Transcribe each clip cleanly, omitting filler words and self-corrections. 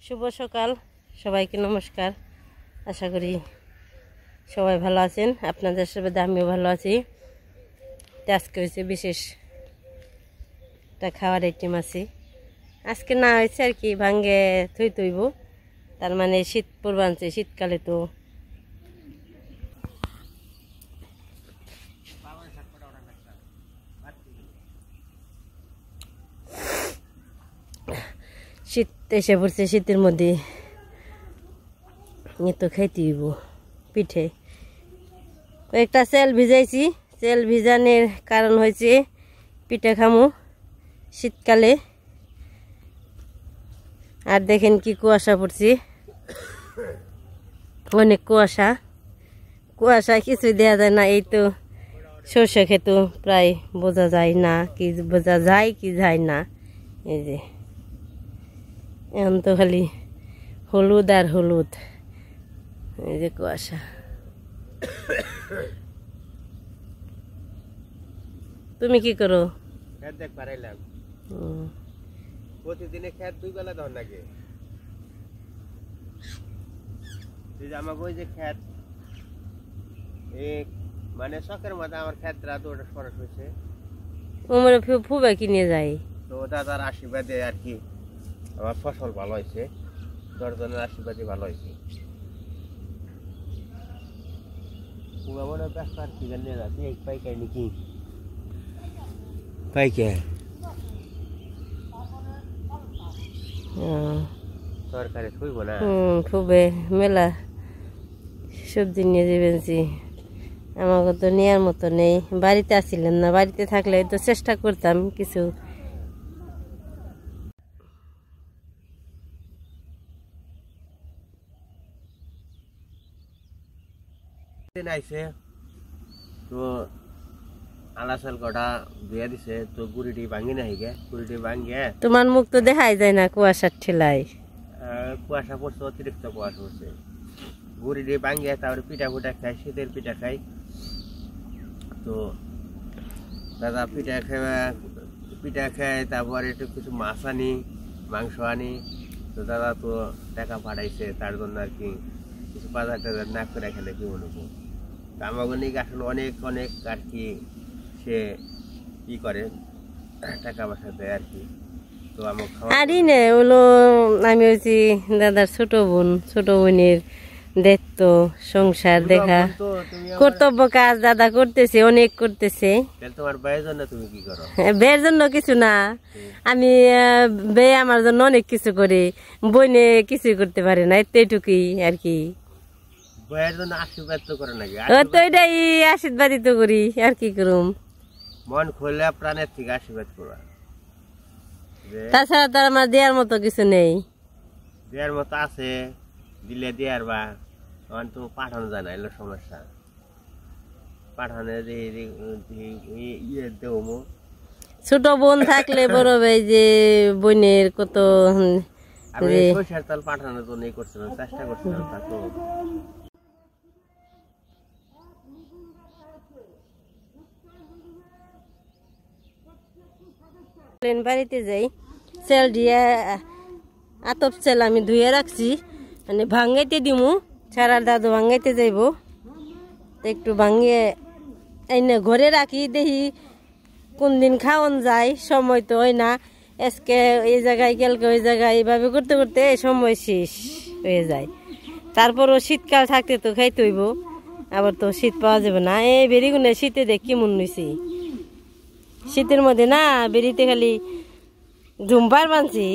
শুভ সকাল সবাইকে নমস্কার। আশা করি সবাই ভালো আছেন, আপনাদের সাথে আমিও ভালো আছি। আজকে হয়েছে বিশেষ একটা খাওয়ার আইটেম আছে। আজকে না হয়েছে আর কি, ভাঙ্গে থইব, তার মানে শীত পূর্বাঞ্চে, শীতকালে তো শীত এসে পড়ছে। শীতের মধ্যে তো খাইতে হইব পিঠে। কয়েকটা চাল ভিজাইছি, চাল ভিজানোর কারণ হয়েছে পিঠা খামু শীতকালে। আর দেখেন কি কুয়াশা পড়ছে, অনেক কুয়াশা। কুয়াশায় কিছুই দেওয়া যায় না। এই তো সর্ষে ক্ষেত প্রায় বোঝা যায় না, কি বোঝা যায় কি যায় না। এই যে এখন তো খালি হলুদ আর হলুদ, এই যে কুয়াশা। তুমি কি করো? প্রতিদিনে খেত দুই বেলা ধর লাগে। আমাকে ওই যে খেত মানে শখের মধ্যে আমার খেত রাত ওটা সরস হয়েছে, ওমরে ফুবা কিনে যায়। তো দাদার আশীর্বাদে আর কি আমার ফসল ভালো হয়েছে, 10 জনের আশীর্বাদে ভালো হয়েছে। আর কি জানিয়ে যাচ্ছে পাইকাই নাকি পাইকাই তরকারি থইব না, ফুবে মেলা সবজি নিয়ে যাবেনছি। আমাকে তো নেওয়ার মতো নেই, বাড়িতে আসছিলেন না। বাড়িতে থাকলে তো চেষ্টা করতাম কিছু। আইছে তো আলাচাল কটা ধুয়ে দিছে, তো গুড়িটি ভাঙি না হিগে, গুড়িটি ভাঙিয়ে। তোমার মুখ তো দেখাই যায় না কুয়াশার ঠেলায়। কুয়াশা পড়ছে, অতিরিক্ত কুয়াশা পড়ছে। গুড়িটি ভাঙিয়ে তারপরে পিঠা ফুটা খাই, শীতের পিঠা খাই। তো দাদা পিঠা খাই, তারপরে একটু কিছু মাছ আনি, মাংস আনি। তো দাদা তো টাকা পাঠাইছে, তার জন্য আর কি কিছু বাজার টাজার না করে এখানে কি বলবো। আমাকে নিয়ে আসলে অনেক অনেক আর কি সে কি করে টাকা পয়সা দেয় আর কি। তো আরই নে হলো আমি হচ্ছি দাদার ছোট বোন। ছোট বোনের দায়িত্ব সংসার দেখা, কর্তব্য কাজ দাদা করতেছে, অনেক করতেছে। তোমার ভাইয়ের জন্য তুমি কি করো? বের জন্য কিছু না, আমি বে আমার জন্য অনেক কিছু করে, বইনে কিছুই করতে পারে না, এটুকুই আর কি। ভাইয়ের জন্য আশীর্বাদ তো করে নাকি? তো এটাই আশীর্বাদই তো করি, আর কি করুম। মন খুলে প্রাণের থেকে আশীর্বাদ করবা। তাছাড়া তো আমার দেওয়ার মতো কিছু নেই। দেওয়ার মতো আছে, দিলে দেওয়ার বা তো পাঠানো যায় না, এলো সমস্যা। পাঠানো ইয়ে দেবো। ছোট বোন থাকলে বড় ভাই যে বোনের কত সরষের তেল পাঠানোর জন্য করছিলাম, চেষ্টা করছিলাম। তা তো বাড়িতে যাই, সেল দিয়ে আতপ সেল আমি ধুয়ে রাখছি, মানে ভাঙাইতে দিমু। ছাড়ার দাদু ভাঙাইতে যাইব, একটু ভাঙিয়ে এনে ঘরে রাখি, দেখি কোন দিন খাওয়ান যায়। সময় তো হয় না, আজকে এই জায়গায় কালকে ওই জায়গায়, এইভাবে করতে করতে এই সময় শেষ হয়ে যায়। তারপরও শীতকাল থাকতে তো খাইতে হইব, আবার তো শীত পাওয়া যাবে না। এই বেরিগুনে শীতে দেখ কি মন হয়েছে। শীতের মধ্যে না বেরিতে খালি ঝুমপার মানছি।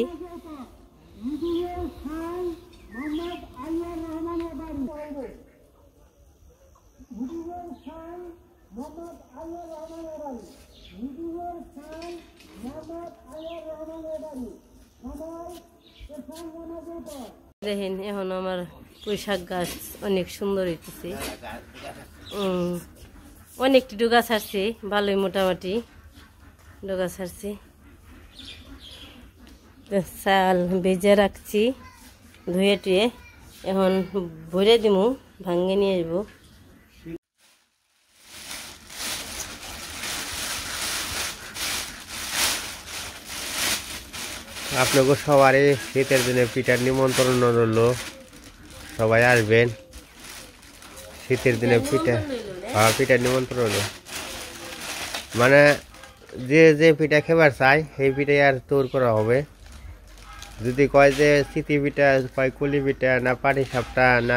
দেখেন এখন আমার পুঁইশাক গাছ অনেক সুন্দর হইতেছে। অনেকটি ডুগা ছাড়ছে, ভালোই মোটামুটি ডুগা ছাড়ছে। চাল ভেজে রাখছি ধুয়ে টুয়ে, এখন ভরে দিমু, ভাঙ্গে নিয়ে আসবো। আপনাকে সবারই শীতের দিনে পিঠার নিমন্ত্রণ রইল, সবাই আসবেন। শীতের দিনে পিঠা, হ্যাঁ পিঠার নিমন্ত্রণ রইল, মানে যে যে পিঠা খেবার চাই সেই পিঠাই আর তৈরি করা হবে। যদি কয় যে চিতি পিঠা, কয় কুলি পিঠা, না পাটি সাপটা, না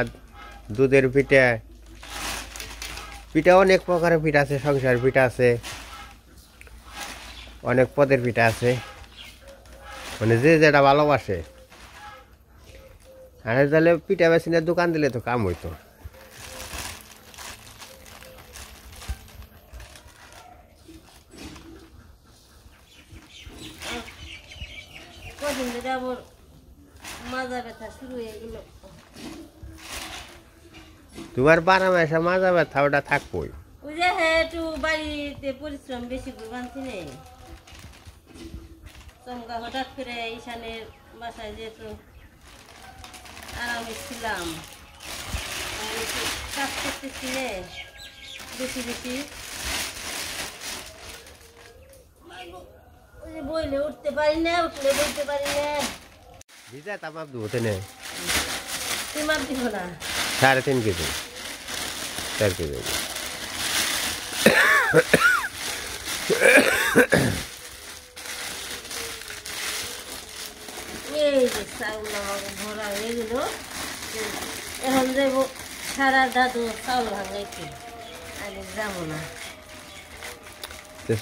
দুধের পিঠা, পিঠা অনেক প্রকারের পিঠা আছে, সংসার পিঠা আছে, অনেক পদের পিঠা আছে, মানে যে যেটা ভালোবাসে। আর তাহলে পিঠা বেশিনের দোকান দিলে তো কাম হইতো। তোমার 12 মাসে মাজা ব্যথা ওটা থাকবোই। ওই যে হ্যাঁ একটু বাড়িতে পরিশ্রম বেশি করে বানছি নে, চমকা হঠাৎ করে ঈশানের বাসায় যেহেতু আরামে ছিলাম, কাজ করতেছি নে বেশি বেশি, ওই যে বইলে উঠতে পারি না, উঠলে বলতে পারি না। ভিজা তামাক ধুতে নে, তুই মাপ দিব না? 3.5 কেজি 4 কেজি। এই যে চাউল আমাকে ভরা হয়ে গেল, এখন যাইব সারা দাদু চাউল ভাঙাইতে, আগে যাবো না।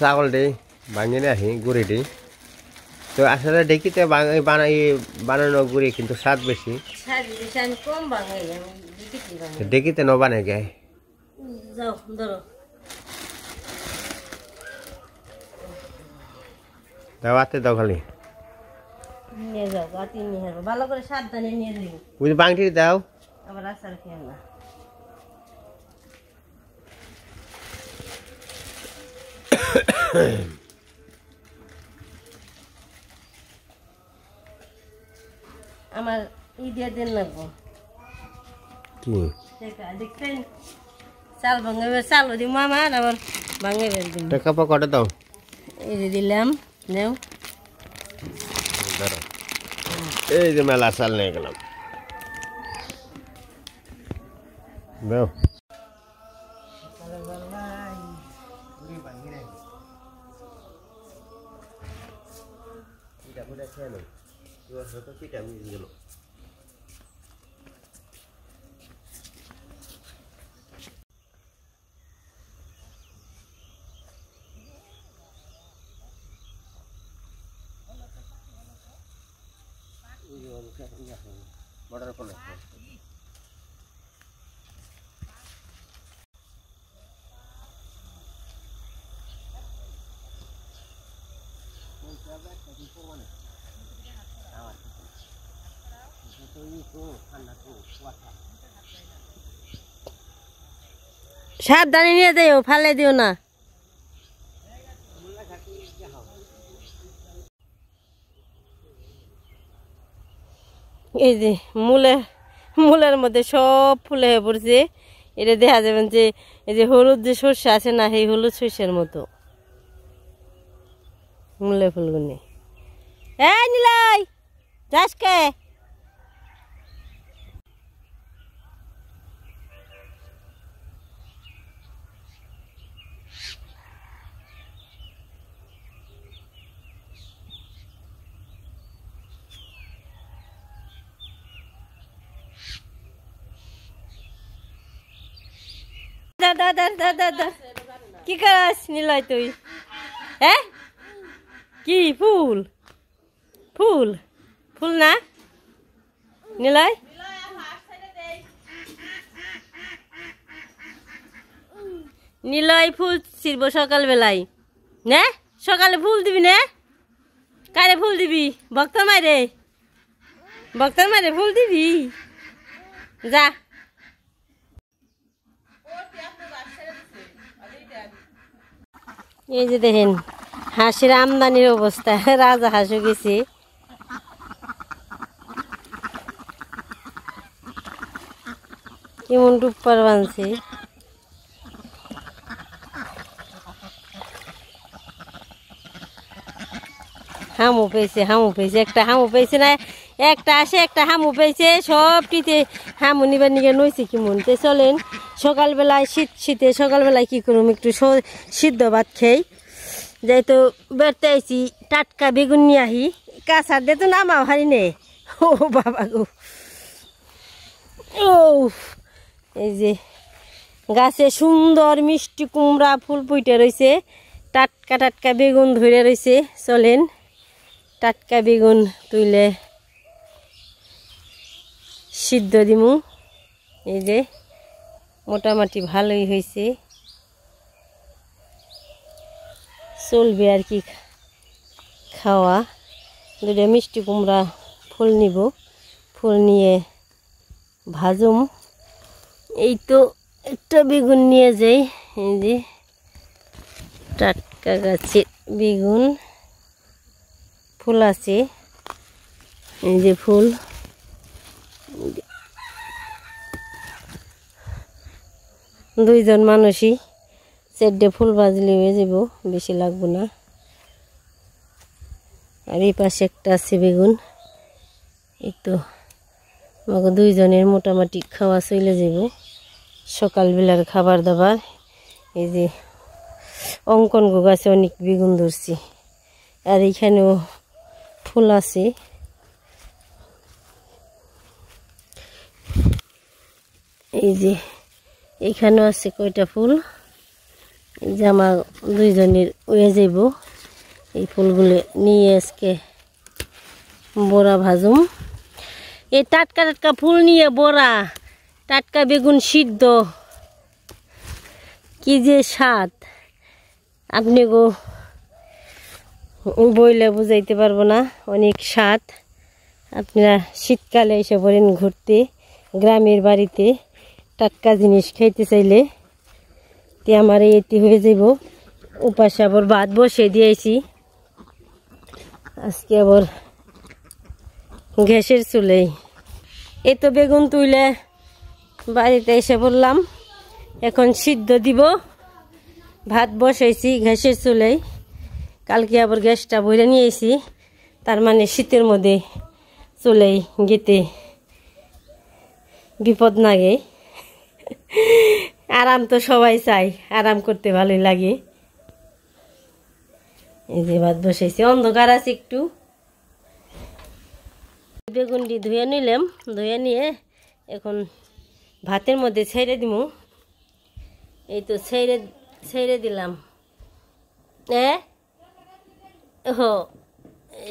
ছাগলটি ভাঙিয়ে নিয়ে আসি গুড়িটি। তো আসলে ডেকিতে বানানো গুড়ি কিন্তু স্বাদ বেশি, আমি কম ভাঙাই, আমি ডেকিতে ন বানাই গায়ে। যাও ধরো দাও হাতে দাও, খালি নিয়ে যাও, গাতি নিয়ে যাবো, ভালো করে সাবধানে নিয়ে যাবো। বুঝি বাংটি দাও, আবার আচার খেয়ে না। আমার দিয়ে দেন লাগবো কি দেখছেন, চাল ভাঙাবে, চালও দিব আমার, আবার ভাঙাবে দিব। টাকা কটা দাও, এই যে দিলাম, নেও। এই যে মেলা চাল নিয়ে গেলাম, দাও। পিঠা মিশে গেল। মটর ফল সাবধানে নিয়ে যাও, ফালে দিও না। এই যে মূলের মধ্যে সব ফুলে হয়ে পড়ছে, এটা দেখা যাবেন যে এই যে হলুদ যে সর্ষে আছে না, সেই হলুদ সর্ষের মতো মূলে ফুলগুলি। এই নিলাই যাস কে? দাদা কি করাস নিলয় তুই? হ্যাঁ কি ফুল ফুল ফুল না নিলয়? নিলয় ফুল ছিড়ব সকাল বেলায় না? সকালে ফুল দিবি না? কারে ফুল দিবি? ভক্তর মারে ফুল দিবি? যা। এই যে দেখেন হাঁসের আমদানির অবস্থা, রাজা হাঁসও গেছে। কেমন ডুপ্পার বানছে। হামু পেয়েছে একটা হামু পেয়েছে না, একটা আসে একটা হামু পেয়েছে, সবটিতে হামু নিবার নিয়ে নইছে কি মনতে। চলেন সকালবেলায় শীতে সকালবেলায় কি করুম, একটু সিদ্ধ ভাত খেই। যেহেতু বেড়তে আইছি টাটকা বেগুন নিয়ে আহি, কাঁচার দিয়ে তো নামাও হারি নে। ও বাবা গো, ও এই যে গাছে সুন্দর মিষ্টি কুমড়া ফুল ফুটে রয়েছে, টাটকা টাটকা বেগুন ধরে রয়েছে। চলেন টাটকা বেগুন তুইলে সিদ্ধ দিমু। এই যে মোটামুটি ভালোই হয়েছে, চলবে আর কি খাওয়া। দুটো মিষ্টি কুমড়া ফুল নিব, ফুল নিয়ে ভাজুম। এই তো একটা বেগুন নিয়ে যাই, এই যে টাটকা গাছের বেগুন ফুল আছে, এই যে ফুল। দুইজন মানুষই 4টে ফুল ভাজলে হয়ে যাব, বেশি লাগবে না। আর এই পাশে একটা আছে বেগুন। এই তো আমাকে দুইজনের মোটামুটি খাওয়া চলে যাব, সকালবেলার খাবার দাবার। এই যে অঙ্কন গাছে অনেক বেগুন ধরছি, আর এইখানেও ফুল আছে। এই যে এইখানেও আছে কয়টা ফুল, এই যে আমার দুইজনের হয়ে যাব। এই ফুলগুলো নিয়ে আজকে বড়া ভাজুম। এই টাটকা টাটকা ফুল নিয়ে বড়া, টাটকা বেগুন সিদ্ধ, কি যে স্বাদ আপনি গো বইলে বুঝাইতে পারবো না, অনেক স্বাদ। আপনারা শীতকালে এসে পড়েন ঘুরতে গ্রামের বাড়িতে, টাটকা জিনিস খাইতে চাইলে। তে আমার এটি হয়ে যাব। উপাসে আবার ভাত বসে দিয়েছি, আজকে আবার গ্যাসের চুলেই। এই তো বেগুন তুলে বাড়িতে এসে বললাম, এখন সিদ্ধ দিব। ভাত বসাইছি গ্যাসের চুলেই, কালকে আবার গ্যাসটা ভরে নিয়েছি, তার মানে শীতের মধ্যে চুলেই গেতে বিপদ লাগে। আরাম তো সবাই চাই, আরাম করতে ভালোই লাগে। এই যে ভাত বসাইছি, অন্ধকার আছে একটু। বেগুনটি ধুয়ে নিলাম, ধুয়ে নিয়ে এখন ভাতের মধ্যে ছেড়ে দিব। এই তো ছেড়ে দিলাম।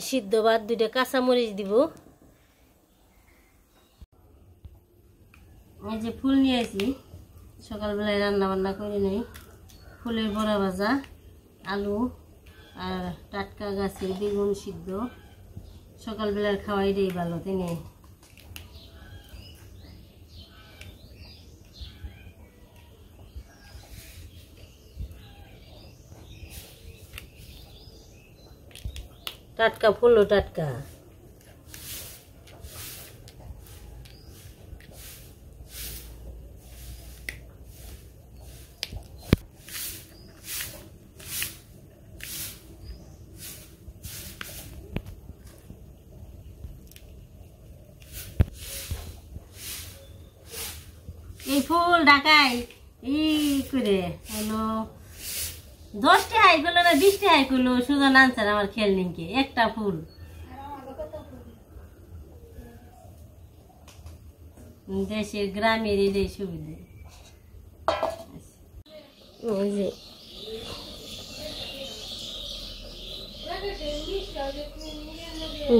সিদ্ধ ভাত, 2টা কাঁচামরিচ দিব। এই যে ফুল নিয়ে আসি, সকালবেলায় রান্না বান্না করে নেই। ফুলের বড়া ভাজা, আলু আর টাটকা গাছের বেগুন সিদ্ধ, সকালবেলার খাওয়াই দেই ভালো, তাই না? টাটকা ফুলও টাটকা। এই ফুল ঢাকাই এই করে হলো 10 টাকা করলো না 20 টাকা করলো, সুজন আনসার আমার খেয়াল নিকে একটা ফুল। দেশের গ্রামের এই সুবিধা। ওই যে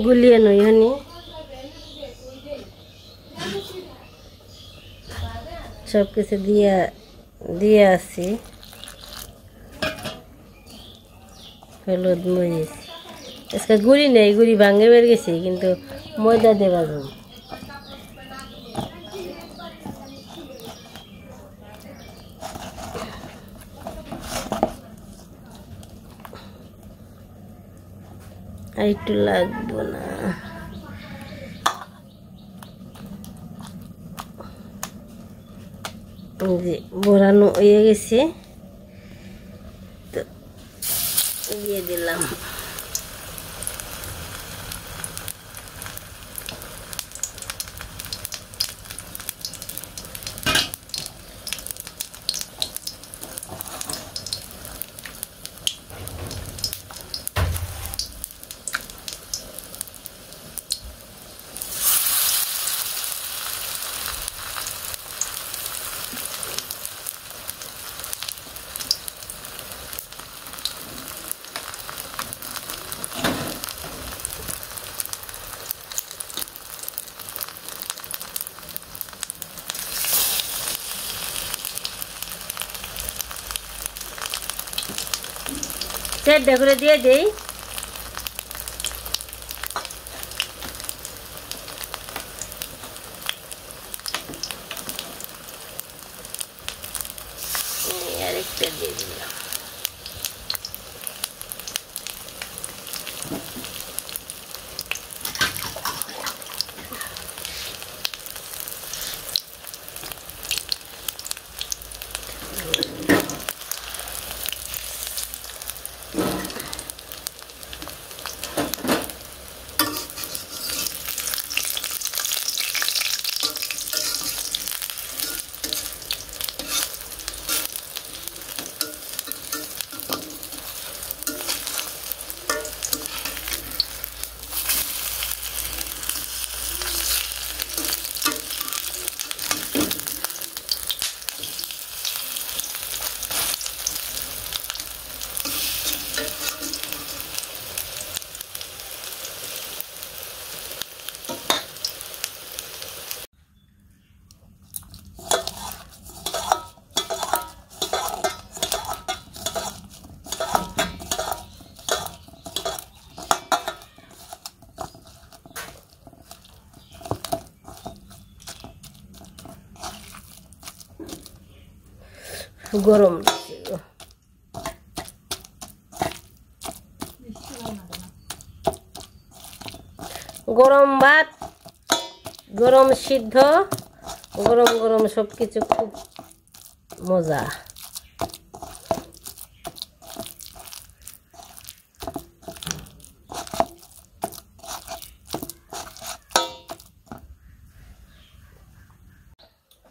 গুলিয়ে নই হনি সব কিছু দিয়ে আসি, হলুদ মরিচ। আজকে গুড়ি নেই, গুড়ি ভাঙে বের গেছে, কিন্তু ময়দা দেওয়া যাবে। আর একটু লাগবো না। যে বড়ানো হয়ে গেছে, তো দিয়ে দিলাম। সেদ্ধ করে দিয়ে দেই। আরেকটা দিয়ে দিলাম। গরম গরম ভাত, গরম সিদ্ধ, গরম গরম সবকিছু খুব মজা।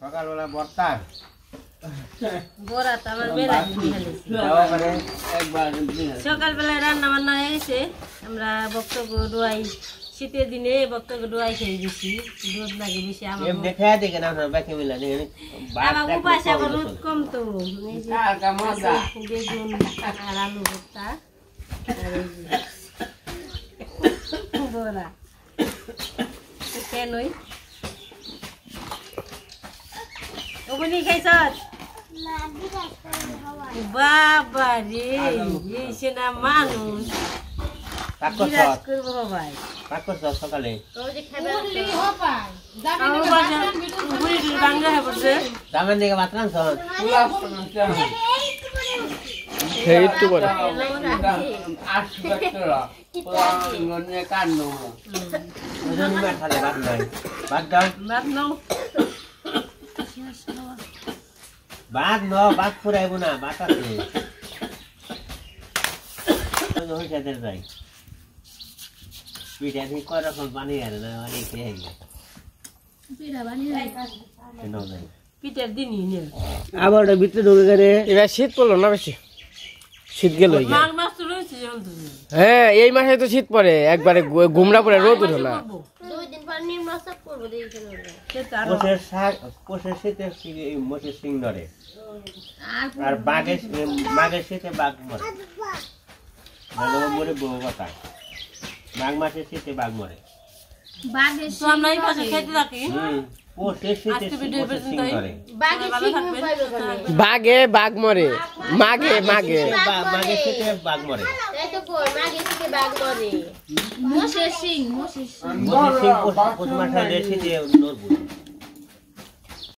সকালবেলা বর্তা বরাত আমার বেলা সকালবেলায় রান্না বান্না হয়ে গেছে। আমরা বক্তব্য ডোয়াই, শীতের দিনে বক্তব্য ডোয়াই খেয়ে দিচ্ছি, রোদ লাগে বেশি। আমার উপাস আবার রোদ কম তো, বেগুন আর আলু ভর্তা বড়া কেনই ওগুলি খাইছ? বাবা রে, সে না মানুষ করবো ভাই সকালে দামের দিকে মাত্রাম ভাত ন ভাত ফুরাইব না, ভাত আছে যাই পিঠা ঠিক কয় রকম বানিয়ে আর না অনেক পিঠার দিনই আবার ওটা ভিতরে ঢুকে গেলে এবার শীত পড়লো না বেশি, শীত গেল। হ্যাঁ এই মাসে তো শীত পড়ে একবারে গুমরা পড়ে, রোদ উঠে না। মোষের সিং ধরে আর বাঘের মাঘের শীতে বাঘ মরে, মরে বহু কথা। মাঘ মাসের শীতে বাঘ মরে, বাঘে বাঘ মরে, মাঘে মাঘে মাঘের শীতে বাঘ মরে। মোষের সিং পৌষ মাসের শীতে নড়বো।